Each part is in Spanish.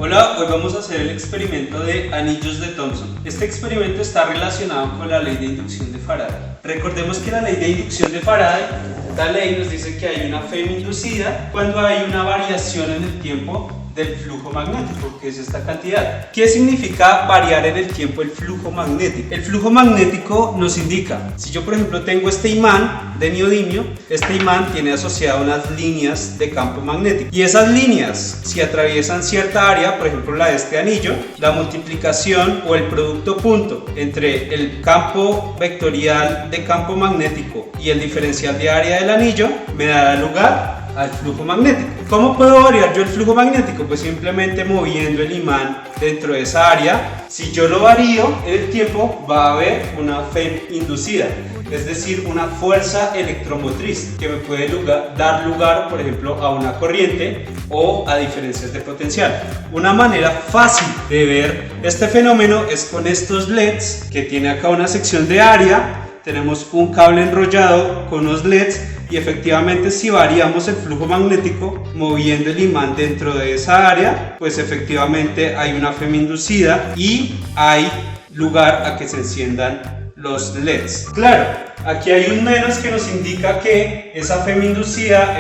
Hola, hoy vamos a hacer el experimento de anillos de Thomson. Este experimento está relacionado con la ley de inducción de Faraday. Recordemos que la ley de inducción de Faraday, esta ley nos dice que hay una FEM inducida cuando hay una variación en el tiempo del flujo magnético, que es esta cantidad. ¿Qué significa variar en el tiempo el flujo magnético? El flujo magnético nos indica, si yo por ejemplo tengo este imán de neodimio, este imán tiene asociado unas líneas de campo magnético y esas líneas, si atraviesan cierta área, por ejemplo la de este anillo, la multiplicación o el producto punto entre el campo vectorial de campo magnético y el diferencial de área del anillo me dará lugar al flujo magnético. ¿Cómo puedo variar yo el flujo magnético? Pues simplemente moviendo el imán dentro de esa área. Si yo lo varío en el tiempo, va a haber una FEM inducida, es decir, una fuerza electromotriz que me puede dar lugar, por ejemplo, a una corriente o a diferencias de potencial. Una manera fácil de ver este fenómeno es con estos LEDs que tiene acá una sección de área. Tenemos un cable enrollado con unos LEDs y efectivamente si variamos el flujo magnético moviendo el imán dentro de esa área, pues efectivamente hay una FEM inducida y hay lugar a que se enciendan los LEDs. Claro, aquí hay un menos que nos indica que esa FEM inducida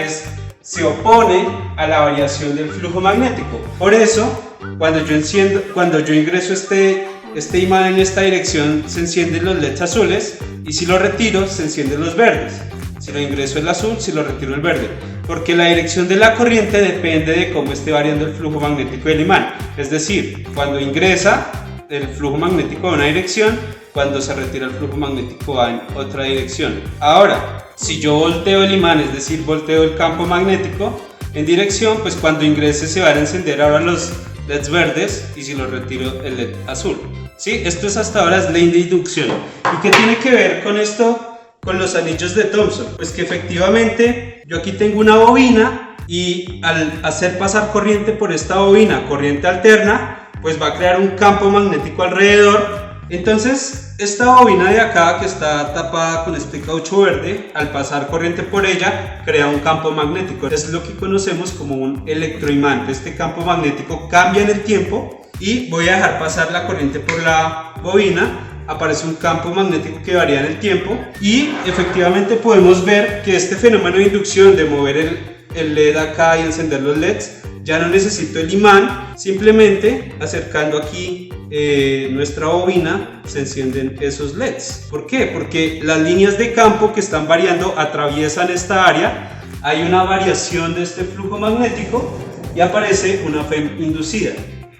se opone a la variación del flujo magnético. Por eso, cuando yo ingreso este imán en esta dirección, se encienden los LEDs azules y si lo retiro, se encienden los verdes. Si lo ingreso el azul, si lo retiro el verde, porque la dirección de la corriente depende de cómo esté variando el flujo magnético del imán. Es decir, cuando ingresa el flujo magnético va en una dirección, cuando se retira el flujo magnético va en otra dirección. Ahora, si yo volteo el imán, es decir, volteo el campo magnético en dirección, pues cuando ingrese se van a encender ahora los LEDs verdes y si lo retiro el LED azul. ¿Sí? Esto es hasta ahora es ley de inducción. ¿Y qué tiene que ver con esto? Con los anillos de Thomson, pues que efectivamente yo aquí tengo una bobina y al hacer pasar corriente por esta bobina, corriente alterna, pues va a crear un campo magnético alrededor. Entonces esta bobina de acá que está tapada con este caucho verde, al pasar corriente por ella crea un campo magnético. Es lo que conocemos como un electroimán. Este campo magnético cambia en el tiempo y voy a dejar pasar la corriente por la bobina. Aparece un campo magnético que varía en el tiempo y efectivamente podemos ver que este fenómeno de inducción de mover el LED acá y encender los LEDs, ya no necesito el imán, simplemente acercando aquí nuestra bobina se encienden esos LEDs. ¿Por qué? Porque las líneas de campo que están variando atraviesan esta área, hay una variación de este flujo magnético y aparece una FEM inducida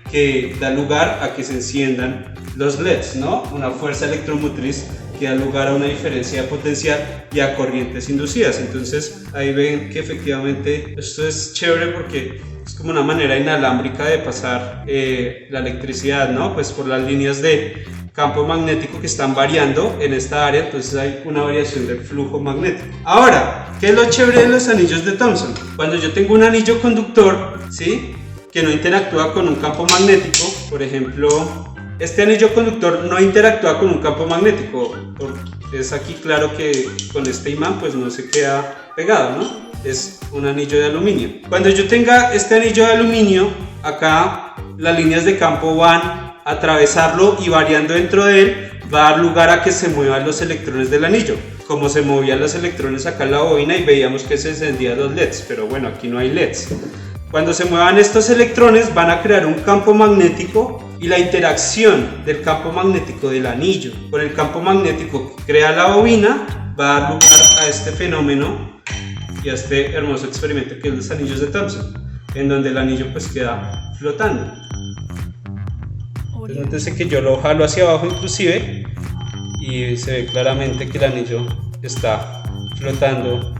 que da lugar a que se enciendan los LEDs, ¿no? Una fuerza electromotriz que da lugar a una diferencia de potencial y a corrientes inducidas. Entonces ahí ven que efectivamente esto es chévere porque es como una manera inalámbrica de pasar la electricidad, ¿no? Pues por las líneas de campo magnético que están variando en esta área, entonces hay una variación del flujo magnético. Ahora, ¿qué es lo chévere de los anillos de Thomson? Cuando yo tengo un anillo conductor, ¿sí?, que no interactúa con un campo magnético, por ejemplo, este anillo conductor no interactúa con un campo magnético, es aquí claro que con este imán pues no se queda pegado, ¿no? Es un anillo de aluminio. Cuando yo tenga este anillo de aluminio, acá las líneas de campo van a atravesarlo y variando dentro de él va a dar lugar a que se muevan los electrones del anillo, como se movían los electrones acá en la bobina y veíamos que se encendían los LEDs, pero bueno, aquí no hay LEDs. Cuando se muevan estos electrones van a crear un campo magnético y la interacción del campo magnético del anillo con el campo magnético que crea la bobina va a dar lugar a este fenómeno y a este hermoso experimento que es los anillos de Thomson, en donde el anillo pues queda flotando. Entonces, nótese que yo lo jalo hacia abajo inclusive y se ve claramente que el anillo está flotando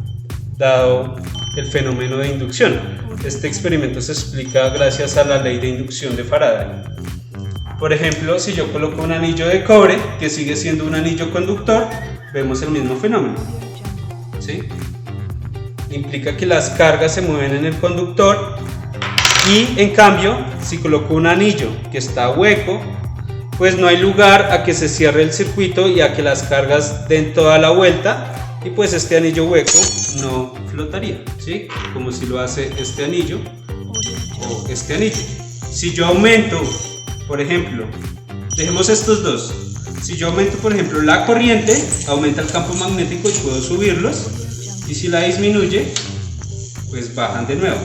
dado el fenómeno de inducción. Este experimento se explica gracias a la ley de inducción de Faraday. Por ejemplo, si yo coloco un anillo de cobre que sigue siendo un anillo conductor, vemos el mismo fenómeno, ¿sí? Implica que las cargas se mueven en el conductor y en cambio, si coloco un anillo que está hueco, pues no hay lugar a que se cierre el circuito y a que las cargas den toda la vuelta y pues este anillo hueco no flotaría, ¿sí? Como si lo hace este anillo o este anillo. si yo aumento, por ejemplo, dejemos estos dos. Si yo aumento, por ejemplo, la corriente, aumenta el campo magnético y puedo subirlos. Y si la disminuye, pues bajan de nuevo.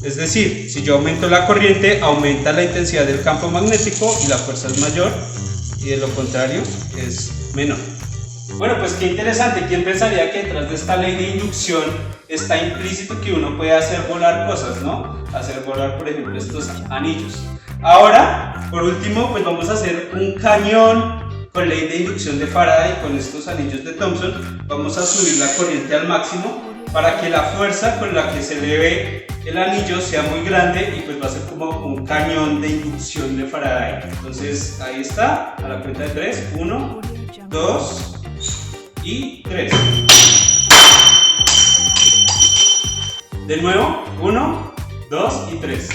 Es decir, si yo aumento la corriente, aumenta la intensidad del campo magnético y la fuerza es mayor. Y de lo contrario, es menor. Bueno, pues qué interesante. ¿Quién pensaría que detrás de esta ley de inducción está implícito que uno puede hacer volar cosas, ¿no? Hacer volar, por ejemplo, estos anillos. Ahora, por último, pues vamos a hacer un cañón con ley de inducción de Faraday, con estos anillos de Thomson. Vamos a subir la corriente al máximo para que la fuerza con la que se eleve el anillo sea muy grande y pues va a ser como un cañón de inducción de Faraday. Entonces ahí está, a la cuenta de 3, 1, 2 y 3. De nuevo, 1, 2 y 3.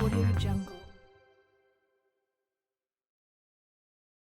Audio Jungle.